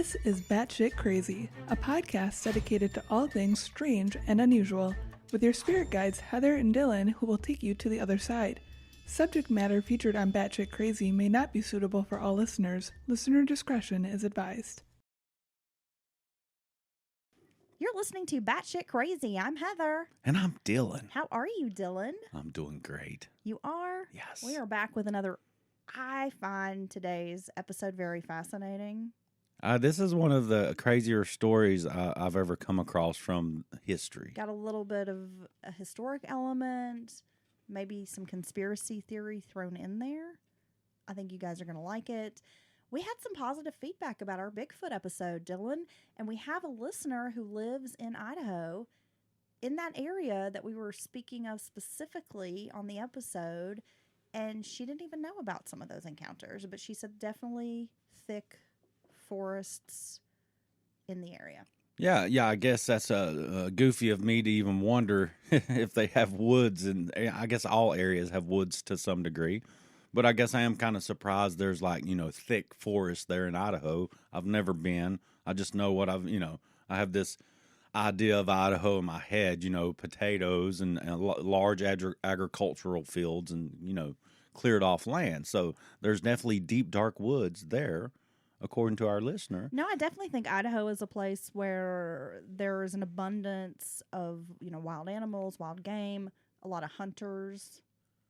This is Batshit Crazy, a podcast dedicated to all things strange and unusual, with your spirit guides Heather and Dylan, who will take you to the other side. Subject matter featured on Batshit Crazy may not be suitable for all listeners. Listener discretion is advised. You're listening to Batshit Crazy. I'm Heather. And I'm Dylan. How are you, Dylan? I'm doing great. You are? Yes. We are back with another. I find today's episode very fascinating. This is one of the crazier stories I've ever come across from history. Got a little bit of a historic element, maybe some conspiracy theory thrown in there. I think you guys are going to like it. We had some positive feedback about our Bigfoot episode, Dylan, and we have a listener who lives in Idaho, in that area that we were speaking of specifically on the episode, and she didn't even know about some of those encounters, but she said definitely thick forests in the area. Yeah, I guess that's goofy of me to even wonder if they have woods, and I guess all areas have woods to some degree. But I guess I am kind of surprised there's thick forest there in Idaho. I've never been. I just know what I have this idea of Idaho in my head, potatoes and large agricultural fields and, cleared off land. So there's definitely deep, dark woods there, according to our listener. No, I definitely think Idaho is a place where there is an abundance of, wild animals, wild game. A lot of hunters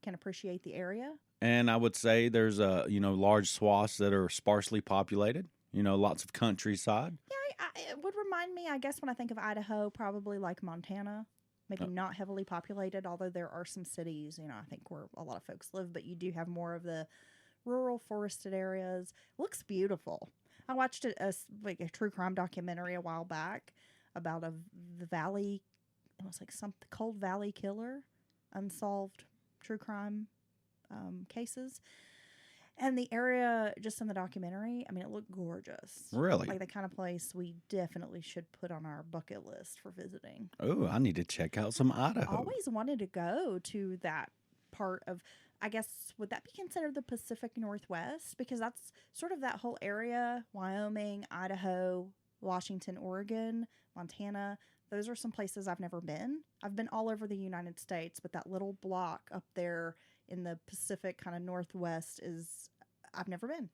can appreciate the area. And I would say there's large swaths that are sparsely populated, lots of countryside. Yeah, it would remind me, I guess, when I think of Idaho, probably like Montana, maybe not heavily populated, although there are some cities, I think where a lot of folks live, but you do have more of the rural forested areas. Looks beautiful. I watched a true crime documentary a while back about the valley. It was like the Cold Valley Killer, unsolved true crime cases, and the area just in the documentary, I mean, it looked gorgeous. Really? Like the kind of place we definitely should put on our bucket list for visiting. Oh, I need to check out some Idaho. Always wanted to go to that part of, I guess, would that be considered the Pacific Northwest? Because that's sort of that whole area, Wyoming, Idaho, Washington, Oregon, Montana. Those are some places I've never been. I've been all over the United States, but that little block up there in the Pacific kind of Northwest I've never been.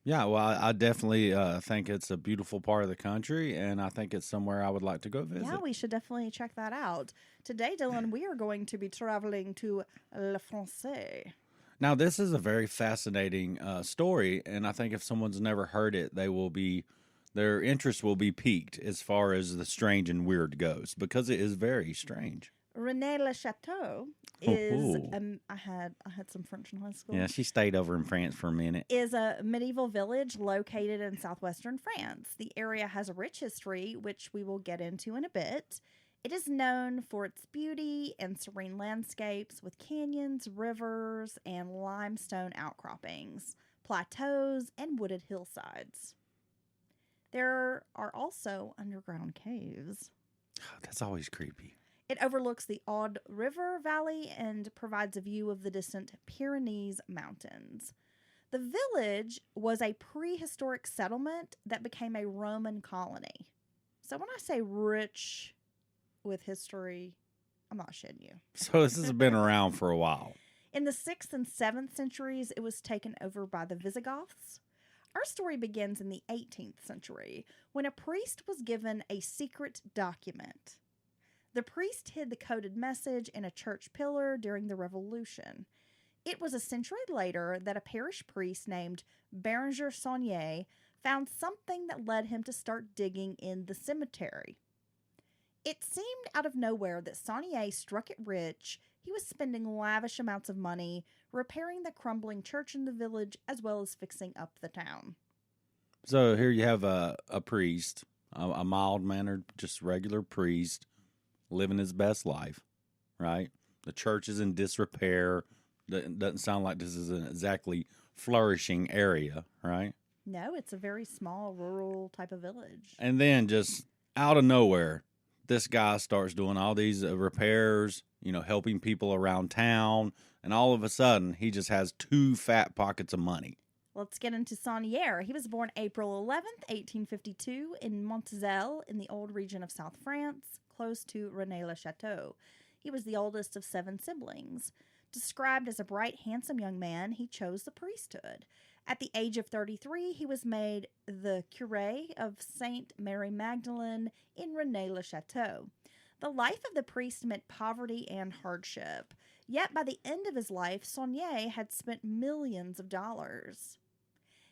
Yeah, well, I definitely think it's a beautiful part of the country, and I think it's somewhere I would like to go visit. Yeah, we should definitely check that out. Today, Dylan, we are going to be traveling to Le Français. Now, this is a very fascinating story, and I think if someone's never heard it, their interest will be piqued as far as the strange and weird goes, because it is very strange. Rennes Le Chateau is I had some French in high school. Yeah, she stayed over in France for a minute. Is a medieval village located in southwestern France. The area has a rich history, which we will get into in a bit. It is known for its beauty and serene landscapes with canyons, rivers, and limestone outcroppings, plateaus, and wooded hillsides. There are also underground caves. That's always creepy. It overlooks the Aude River Valley and provides a view of the distant Pyrenees Mountains. The village was a prehistoric settlement that became a Roman colony. So when I say rich with history, I'm not shitting you. So this has been around for a while. In the 6th and 7th centuries, it was taken over by the Visigoths. Our story begins in the 18th century when a priest was given a secret document. The priest hid the coded message in a church pillar during the Revolution. It was a century later that a parish priest named Berenger Sauniere found something that led him to start digging in the cemetery. It seemed out of nowhere that Sauniere struck it rich. He was spending lavish amounts of money repairing the crumbling church in the village as well as fixing up the town. So here you have a priest, a mild-mannered, just regular priest, living his best life, right? The church is in disrepair. Doesn't sound like this is an exactly flourishing area, right? No, it's a very small rural type of village. And then just out of nowhere, this guy starts doing all these repairs, helping people around town. And all of a sudden, he just has 2 fat pockets of money. Let's get into Sauniere. He was born April 11th, 1852, in Montzel in the old region of South France, close to Rennes Le Chateau. He was the oldest of 7 siblings. Described as a bright, handsome young man, he chose the priesthood. At the age of 33, he was made the curé of Saint Mary Magdalene in Rennes Le Chateau. The life of the priest meant poverty and hardship. Yet by the end of his life, Sauniere had spent millions of dollars.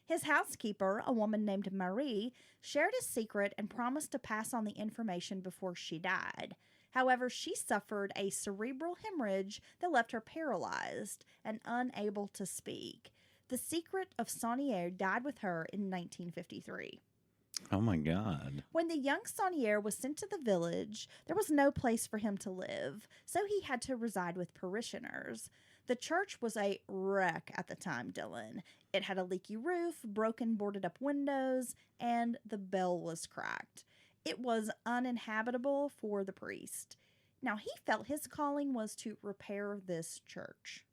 His housekeeper, a woman named Marie, shared his secret and promised to pass on the information before she died. However, she suffered a cerebral hemorrhage that left her paralyzed and unable to speak. The secret of Sauniere died with her in 1953. Oh, my God. When the young Sauniere was sent to the village, there was no place for him to live, so he had to reside with parishioners. The church was a wreck at the time, Dylan. It had a leaky roof, broken boarded-up windows, and the bell was cracked. It was uninhabitable for the priest. Now, he felt his calling was to repair this church.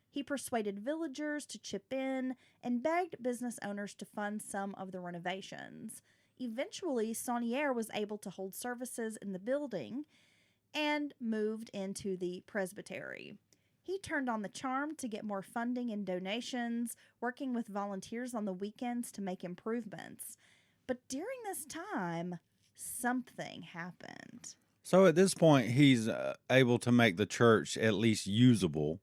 He persuaded villagers to chip in and begged business owners to fund some of the renovations. Eventually, Sauniere was able to hold services in the building and moved into the presbytery. He turned on the charm to get more funding and donations, working with volunteers on the weekends to make improvements. But during this time, something happened. So at this point, he's able to make the church at least usable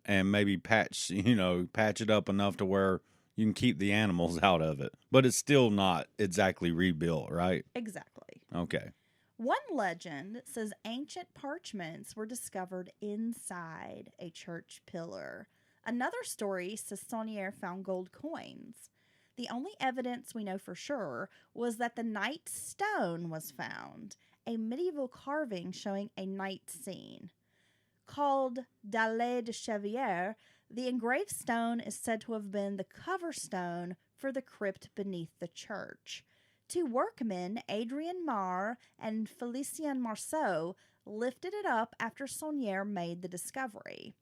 and maybe patch it up enough to where you can keep the animals out of it. But it's still not exactly rebuilt, right? Exactly. Okay. One legend says ancient parchments were discovered inside a church pillar. Another story says Sauniere found gold coins. The only evidence we know for sure was that the night stone was found, a medieval carving showing a night scene. Called Dalle de Chevier, the engraved stone is said to have been the cover stone for the crypt beneath the church. 2 workmen, Adrien Mar and Félicien Marceau, lifted it up after Sauniere made the discovery.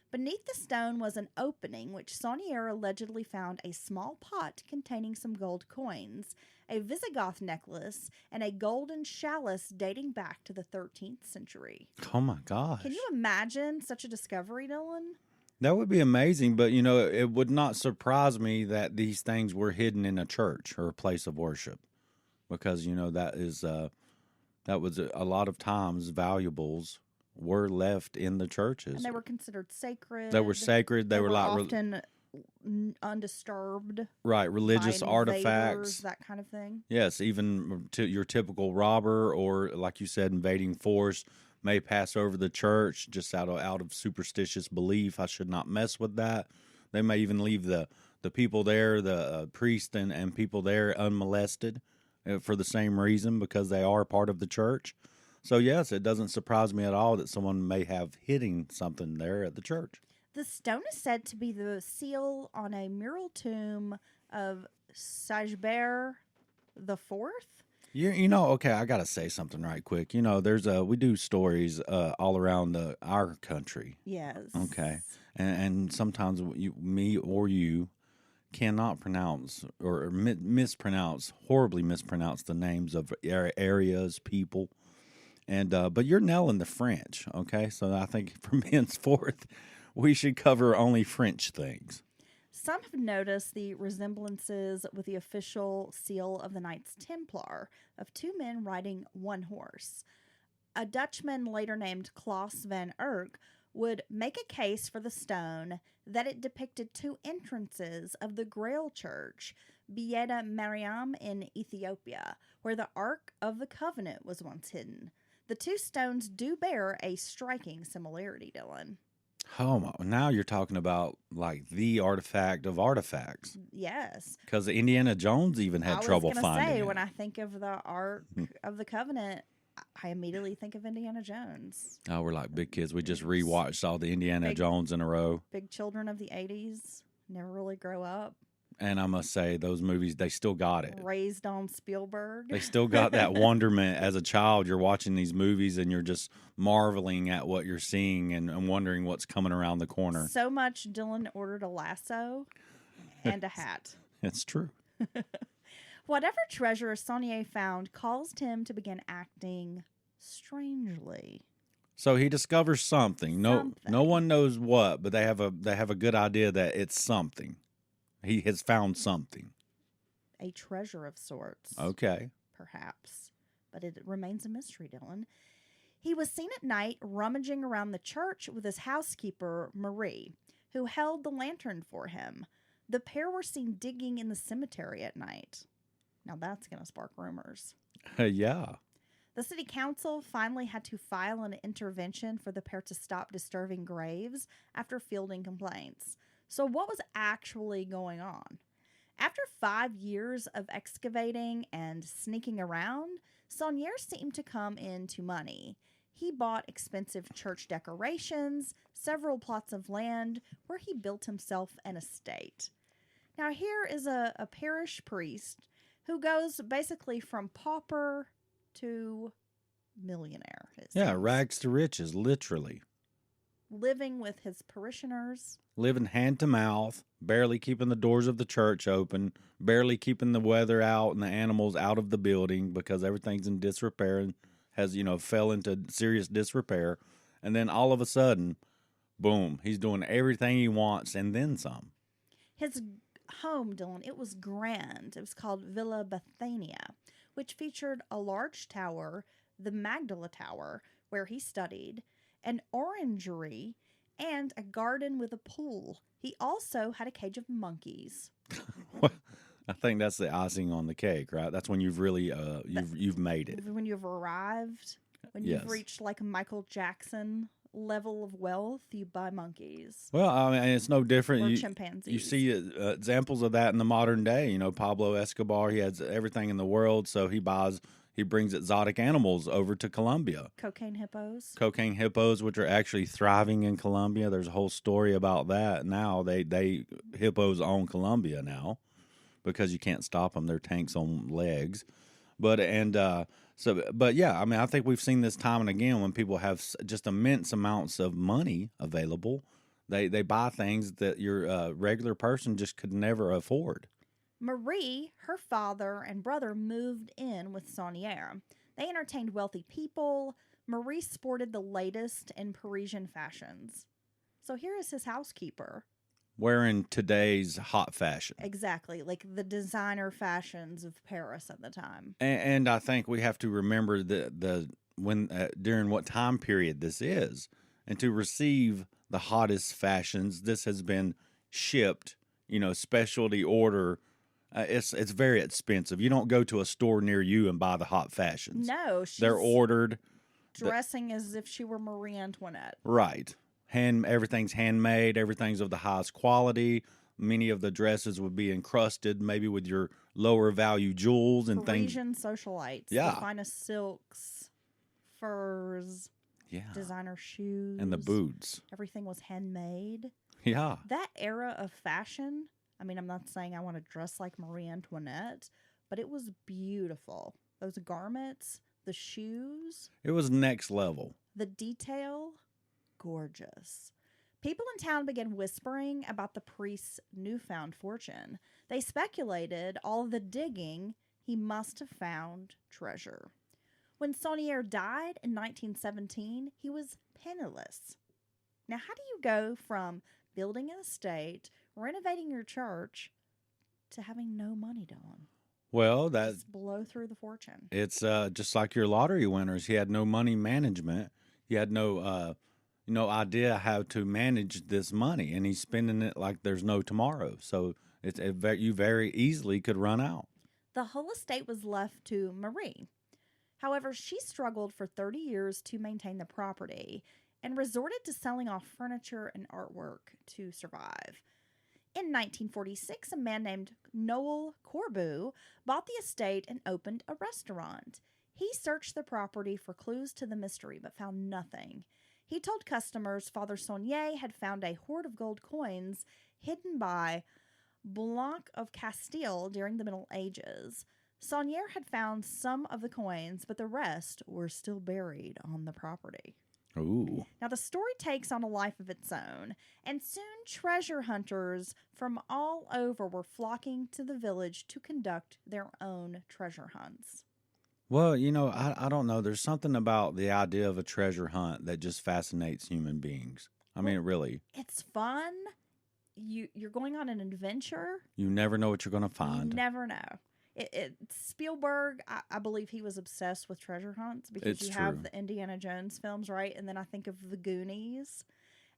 Beneath the stone was an opening, which Sauniere allegedly found a small pot containing some gold coins, a Visigoth necklace, and a golden chalice dating back to the 13th century. Oh, my gosh. Can you imagine such a discovery, Dylan? That would be amazing, but, it would not surprise me that these things were hidden in a church or a place of worship because, that was a lot of times valuables were left in the churches. And they were considered sacred. They were sacred. They were like often undisturbed. Right, religious by artifacts. invaders, that kind of thing. Yes, even to your typical robber or, like you said, invading force may pass over the church just out of superstitious belief. I should not mess with that. They may even leave the people there, the priest and people there unmolested for the same reason because they are part of the church. So, yes, it doesn't surprise me at all that someone may have hidden something there at the church. The stone is said to be the seal on a mural tomb of Sigebert the Fourth. Okay, I got to say something right quick. We do stories all around our country. Yes. Okay. And sometimes me or you cannot pronounce or horribly mispronounce the names of areas, people. And but you're nailing the French, okay? So I think from henceforth, we should cover only French things. Some have noticed the resemblances with the official seal of the Knights Templar of 2 men riding 1 horse. A Dutchman later named Klaus van Urk would make a case for the stone that it depicted 2 entrances of the Grail Church, Bieda Mariam in Ethiopia, where the Ark of the Covenant was once hidden. The 2 stones do bear a striking similarity, Dylan. Oh, now you're talking about like the artifact of artifacts. Yes. Because Indiana Jones even had trouble finding it. I was going to say, when I think of the Ark of the Covenant, I immediately think of Indiana Jones. Oh, we're like big kids. We just rewatched all the Indiana Jones in a row. Big children of the 80s. Never really grow up. And I must say, those movies, they still got it. Raised on Spielberg. They still got that wonderment. As a child, you're watching these movies and you're just marveling at what you're seeing and wondering what's coming around the corner. So much Dylan ordered a lasso. and a hat. It's true. Whatever treasure Sauniere found caused him to begin acting strangely. So he discovers something. No Something. one knows what, but they have a good idea that it's something. He has found something. A treasure of sorts. Okay. Perhaps. But it remains a mystery, Dylan. He was seen at night rummaging around the church with his housekeeper, Marie, who held the lantern for him. The pair were seen digging in the cemetery at night. Now that's going to spark rumors. Yeah. The city council finally had to file an intervention for the pair to stop disturbing graves after fielding complaints. So what was actually going on? After 5 years of excavating and sneaking around, Sauniere seemed to come into money. He bought expensive church decorations, several plots of land where he built himself an estate. Now here is a parish priest who goes basically from pauper to millionaire. Yeah, rags to riches, literally. Living with his parishioners. Living hand to mouth, barely keeping the doors of the church open, barely keeping the weather out and the animals out of the building because everything's in disrepair and has, fell into serious disrepair. And then all of a sudden, boom, he's doing everything he wants and then some. His home, Dylan, it was grand. It was called Villa Bethania, which featured a large tower, the Magdala Tower, where he studied, an orangery, and a garden with a pool. He also had a cage of monkeys. I think that's the icing on the cake, right? That's when you've really you've made it. When you've arrived, when you've reached like a Michael Jackson level of wealth, you buy monkeys. Well, I mean, it's no different. Or chimpanzees. You see examples of that in the modern day. Pablo Escobar, he has everything in the world, so he brings exotic animals over to Colombia. Cocaine hippos, which are actually thriving in Colombia. There's a whole story about that. Now they hippos own Colombia now because you can't stop them. They're tanks on legs. But yeah, I mean, I think we've seen this time and again when people have just immense amounts of money available, they buy things that your regular person just could never afford. Marie, her father and brother moved in with Sauniere. They entertained wealthy people. Marie sported the latest in Parisian fashions. So here is his housekeeper. Wearing today's hot fashion. Exactly, like the designer fashions of Paris at the time. And I think we have to remember during what time period this is. And to receive the hottest fashions, this has been shipped, specialty order. It's very expensive. You don't go to a store near you and buy the hot fashions. No, they're ordered. Dressing as if she were Marie Antoinette. Right. Everything's handmade. Everything's of the highest quality. Many of the dresses would be encrusted, maybe with your lower value jewels and Parisian things. socialites. Yeah. The finest silks, furs. Yeah. Designer shoes. And the boots. Everything was handmade. Yeah. That era of fashion, I mean, I'm not saying I want to dress like Marie Antoinette, but it was beautiful. Those garments, the shoes. It was next level. The detail, gorgeous. People in town began whispering about the priest's newfound fortune. They speculated all of the digging he must have found treasure. When Sauniere died in 1917, he was penniless. Now, how do you go from building an estate, renovating your church, to having no money, Dylan? Well, just blow through the fortune. It's just like your lottery winners. He had no money management. He had no idea how to manage this money, and he's spending it like there's no tomorrow. So you very easily could run out. The whole estate was left to Marie. However, she struggled for 30 years to maintain the property and resorted to selling off furniture and artwork to survive. In 1946, a man named Noel Corbeau bought the estate and opened a restaurant. He searched the property for clues to the mystery, but found nothing. He told customers Father Sauniere had found a hoard of gold coins hidden by Blanc of Castile during the Middle Ages. Sauniere had found some of the coins, but the rest were still buried on the property. Ooh. Now, the story takes on a life of its own, and soon treasure hunters from all over were flocking to the village to conduct their own treasure hunts. Well, I don't know. There's something about the idea of a treasure hunt that just fascinates human beings. I mean, it really. It's fun. You're going on an adventure. You never know what you're going to find. You never know. Spielberg, I believe he was obsessed with treasure hunts because It's you have true. the Indiana Jones films, right? And then I think of the Goonies.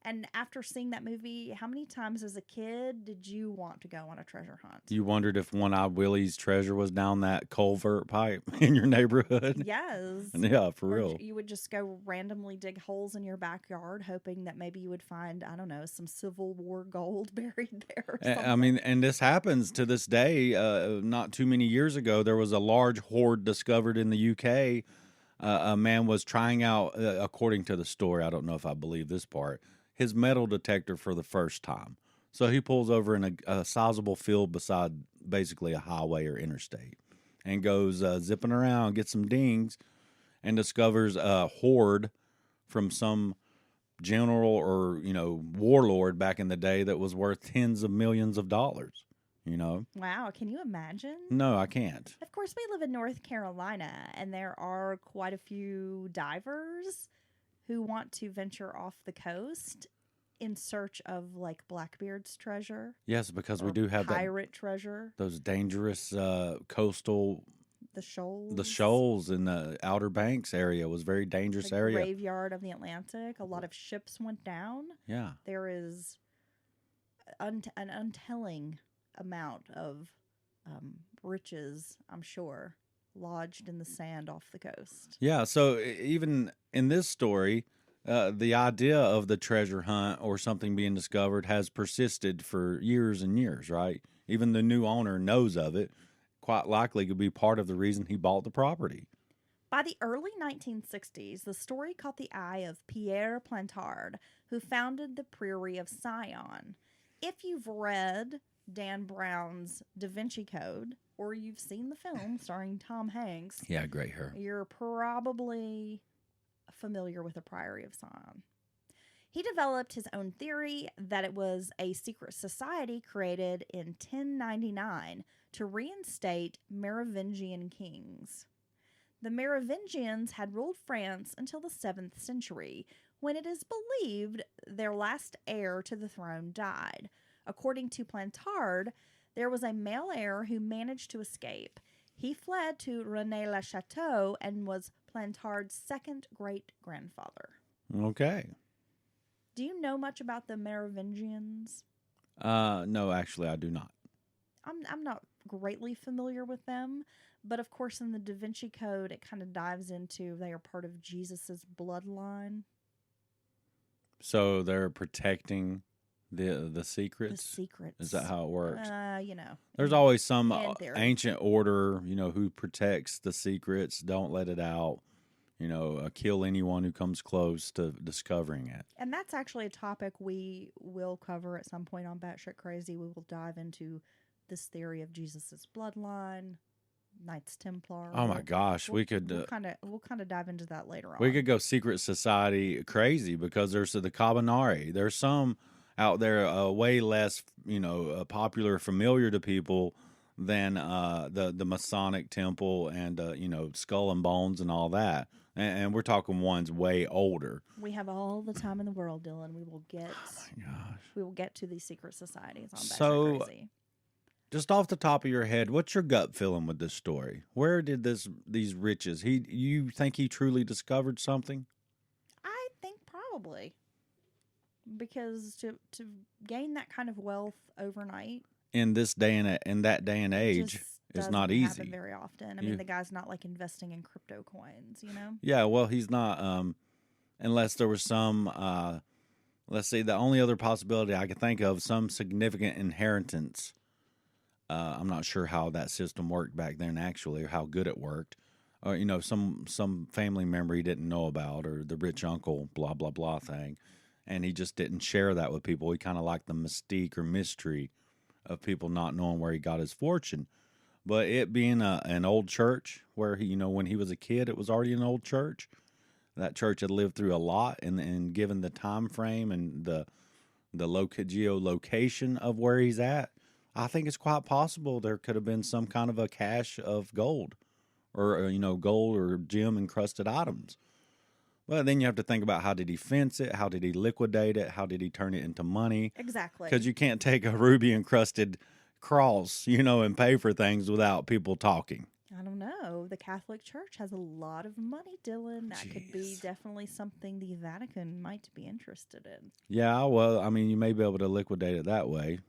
And after seeing that movie, how many times as a kid did you want to go on a treasure hunt? You wondered if One-Eyed Willie's treasure was down that culvert pipe in your neighborhood? Yes. Yeah, for Or real. you would just go randomly dig holes in your backyard, hoping that maybe you would find, I don't know, some Civil War gold buried there or something. I mean, and this happens to this day. Not too many years ago, there was a large hoard discovered in the UK. A man was trying out, according to the story, I don't know if I believe this part, his metal detector for the first time. So he pulls over in a sizable field beside basically a highway or interstate and goes zipping around, gets some dings, and discovers a hoard from some general or, warlord back in the day that was worth tens of millions of dollars, Wow, can you imagine? No, I can't. Of course, we live in North Carolina, and there are quite a few divers who want to venture off the coast in search of like Blackbeard's treasure. Yes, because we or do have pirate treasure, those dangerous coastal, the shoals. the shoals in the Outer Banks area was a very dangerous the area. graveyard of the Atlantic. A lot of ships went down. Yeah. There is an untelling amount of riches, I'm sure, lodged in the sand off the coast. Yeah, so even in this story, the idea of the treasure hunt or something being discovered has persisted for years and years, right? Even the new owner knows of it. Quite likely could be part of the reason he bought the property. By the early 1960s, the story caught the eye of Pierre Plantard, who founded the Prairie of Sion. If you've read Dan Brown's Da Vinci Code, or you've seen the film starring Tom Hanks, Yeah, great hair. you're probably familiar with the Priory of Sion. He developed his own theory that it was a secret society created in 1099 to reinstate Merovingian kings. The Merovingians had ruled France until the 7th century, when it is believed their last heir to the throne died. According to Plantard, there was a male heir who managed to escape. He fled to Rennes Le Chateau and was Plantard's second great-grandfather. Okay. Do you know much about the Merovingians? No, actually, I do not. I'm not greatly familiar with them, but of course in the Da Vinci Code it kind of dives into they are part of Jesus's bloodline. So they're protecting the secrets? The secrets. Is that how it works? There's in- always some in theory. ancient order, who protects the secrets, don't let it out, kill anyone who comes close to discovering it. And that's actually a topic we will cover at some point on Batshit Crazy. We will dive into this theory of Jesus's bloodline, Knights Templar. Oh my gosh, we could We'll kind of dive into that later on. we could go secret society crazy because there's the Cabanari. There's some out there way less, popular, familiar to people than the Masonic Temple and Skull and Bones and all that. And we're talking ones way older. We have all the time in the world, Dylan. We will get. Oh my gosh. We will get to these secret societies on So- Batshit Crazy. Just off the top of your head, what's your gut feeling with this story? Where did these riches? You think he truly discovered something? I think probably because to gain that kind of wealth overnight In this day and in that day and age, just it's not doesn't happen easy. very often. I You- mean, the guy's not like investing in crypto coins, Yeah, well, he's not. Unless there was some. Let's see. The only other possibility I could think of, some significant inheritance. I'm not sure how that system worked back then, actually, or how good it worked. Or some family member he didn't know about, or the rich uncle, blah blah blah thing, and he just didn't share that with people. He kind of liked the mystique or mystery of people not knowing where he got his fortune. But it being an old church where he, when he was a kid, it was already an old church. that church had lived through a lot, and given the time frame and the geolocation of where he's at, I think it's quite possible there could have been some kind of a cache of gold, or gold or gem encrusted items. Well, then you have to think about, how did he fence it? How did he liquidate it? How did he turn it into money? Exactly. Because you can't take a ruby encrusted cross, and pay for things without people talking. I don't know. The Catholic Church has a lot of money, Dylan. That could be definitely something the Vatican might be interested in. Yeah, well, I mean, you may be able to liquidate it that way,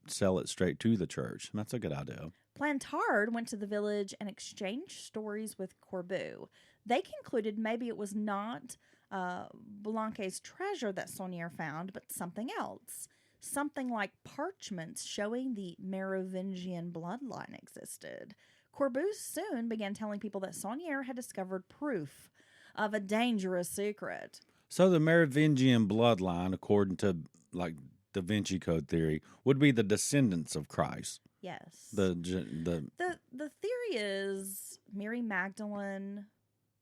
sell it straight to the church. That's a good idea. Plantard went to the village and exchanged stories with Corbu. They concluded maybe it was not Blanque's treasure that Sauniere found, but something else. Something like parchments showing the Merovingian bloodline existed. Corbu soon began telling people that Sauniere had discovered proof of a dangerous secret. So the Merovingian bloodline, according to like Da Vinci Code theory, would be the descendants of Christ. Yes. The theory is Mary Magdalene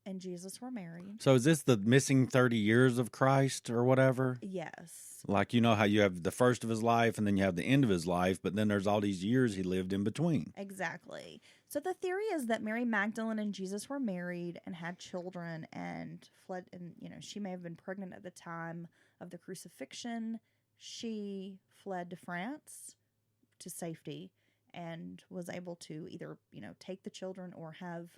and Jesus were married. So is this the missing 30 years of Christ or whatever? Yes. Like, how you have the first of his life and then you have the end of his life, but then there's all these years he lived in between. Exactly. So the theory is that Mary Magdalene and Jesus were married and had children and fled. And, she may have been pregnant at the time of the crucifixion. She fled to France to safety and was able to either, take the children or have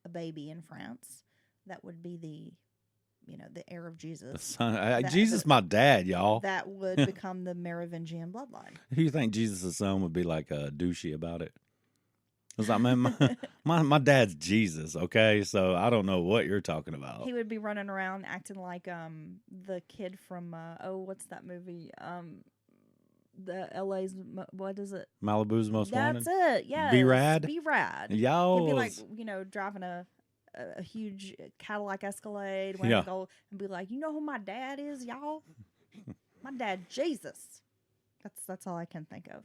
a baby in France. That would be the heir of Jesus. The son, Jesus, my dad, y'all. That would become the Merovingian bloodline. Who you think Jesus' son would be like douchey about it? I was like, man, my dad's Jesus, okay? So I don't know what you're talking about. He would be running around acting like the kid from what's that movie? The LA's, what is it? Malibu's Most Wanted. That's it. Yeah. Be Rad. Be Rad. Y'all. He'd be like, driving a huge Cadillac Escalade, wearing gold, and be like, you know who my dad is, y'all? My dad, Jesus. That's all I can think of.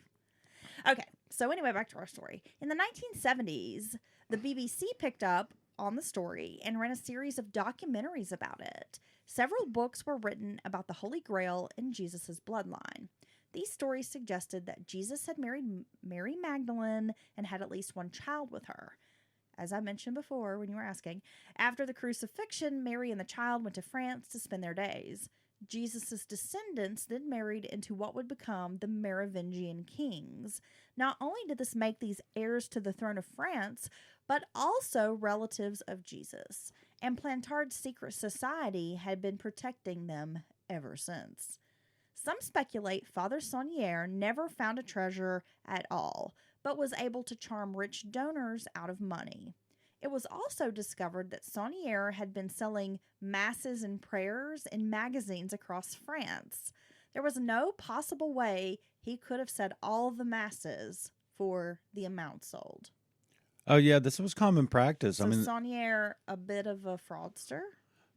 Okay, so anyway, back to our story. In the 1970s, the BBC picked up on the story and ran a series of documentaries about it. Several books were written about the Holy Grail and Jesus' bloodline. These stories suggested that Jesus had married Mary Magdalene and had at least one child with her. As I mentioned before when you were asking, after the crucifixion, Mary and the child went to France to spend their days. Jesus' descendants then married into what would become the Merovingian kings. Not only did this make these heirs to the throne of France, but also relatives of Jesus. And Plantard's secret society had been protecting them ever since. Some speculate Father Sauniere never found a treasure at all, but was able to charm rich donors out of money. It was also discovered that Sauniere had been selling masses and prayers in magazines across France. There was no possible way he could have said all the masses for the amount sold. Oh, yeah, this was common practice. So Sauniere, a bit of a fraudster?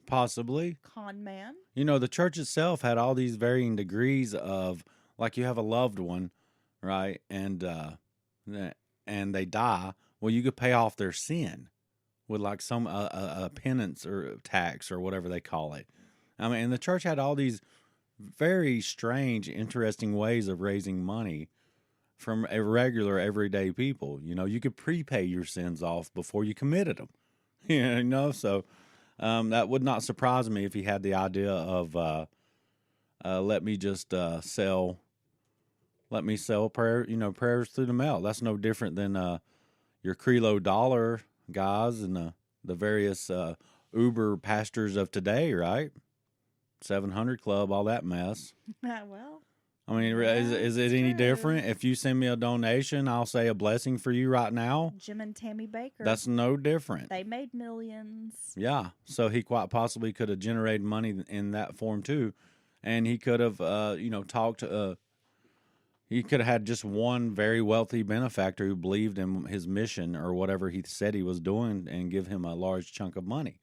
Possibly. Con man? The church itself had all these varying degrees of, like, you have a loved one, right? And they die. Well, you could pay off their sin with like some a penance or tax or whatever they call it. And the church had all these very strange, interesting ways of raising money from irregular, everyday people. You could prepay your sins off before you committed them. So that would not surprise me if he had the idea of let me sell prayer, prayers through the mail. That's no different than your Krilo dollar guys and the various Uber pastors of today, right? 700 Club, all that mess. Well, I mean, is it any different? If you send me a donation, I'll say a blessing for you right now. Jim and Tammy Baker. That's no different. They made millions. Yeah, so he quite possibly could have generated money in that form too, and he could have, talked to. He could have had just one very wealthy benefactor who believed in his mission or whatever he said he was doing and give him a large chunk of money.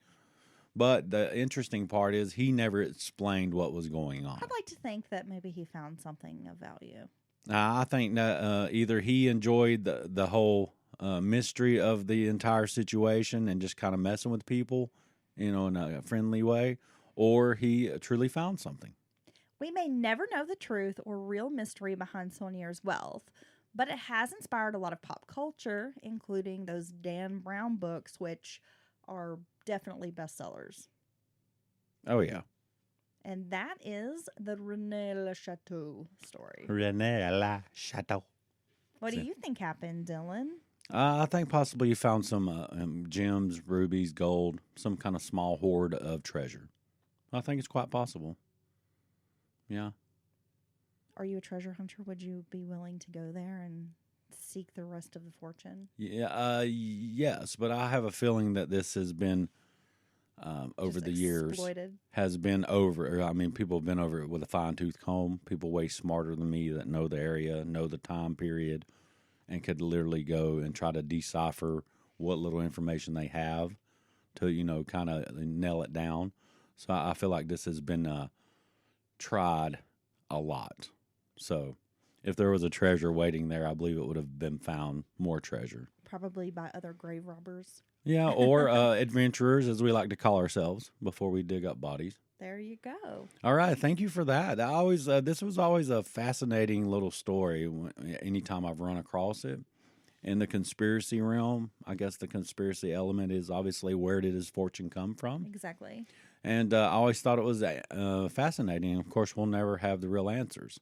But the interesting part is he never explained what was going on. I'd like to think that maybe he found something of value. I think that either he enjoyed the whole mystery of the entire situation and just kind of messing with people, in a friendly way, or he truly found something. We may never know the truth or real mystery behind Sauniere's wealth, but it has inspired a lot of pop culture, including those Dan Brown books, which are definitely bestsellers. Oh, yeah. And that is the Rennes Le Chateau story. Rennes Le Chateau. What do you think happened, Dylan? I think possibly you found some gems, rubies, gold, some kind of small hoard of treasure. I think it's quite possible. Yeah. Are you a treasure hunter? Would you be willing to go there and seek the rest of the fortune? Yeah. Yes, but I have a feeling that this has been over Just the years exploited? has been over. I mean, people have been over it with a fine tooth comb. People way smarter than me that know the area, know the time period, and could literally go and try to decipher what little information they have to kind of nail it down. So I feel like this has been tried a lot. So if there was a treasure waiting there, I believe it would have been found more treasure. Probably by other grave robbers. Yeah, or adventurers, as we like to call ourselves, before we dig up bodies. There you go. All right, thank you for that. I always this was always a fascinating little story. Anytime I've run across it in the conspiracy realm, I guess the conspiracy element is obviously where did his fortune come from? Exactly. And I always thought it was fascinating. Of course, we'll never have the real answers.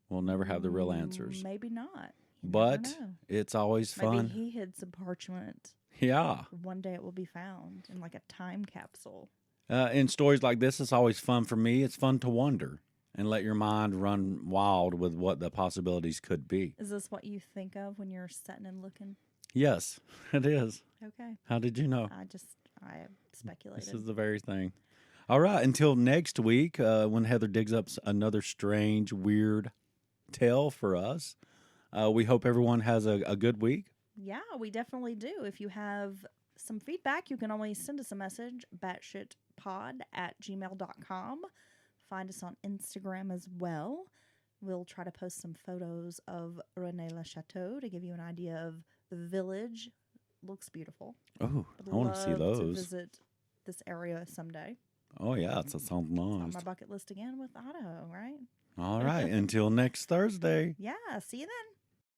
We'll never have the real answers. Maybe not. You But never know. it's always fun. Maybe he hid some parchment. Yeah. One day it will be found in like a time capsule. In stories like this, it's always fun for me. It's fun to wonder and let your mind run wild with what the possibilities could be. Is this what you think of when you're sitting and looking? Yes, it is. Okay. How did you know? I speculated. This is the very thing. All right. Until next week, when Heather digs up another strange, weird tale for us, we hope everyone has a good week. Yeah, we definitely do. If you have some feedback, you can always send us a message, batshitpod@gmail.com. Find us on Instagram as well. We'll try to post some photos of Rennes Le Chateau to give you an idea of the village. Looks beautiful. Oh, I'd I want to see love those. to visit this area someday. Oh, yeah, that sounds It's on nice. my bucket list again with Idaho, right? All right. Until next Thursday. Yeah, see you then.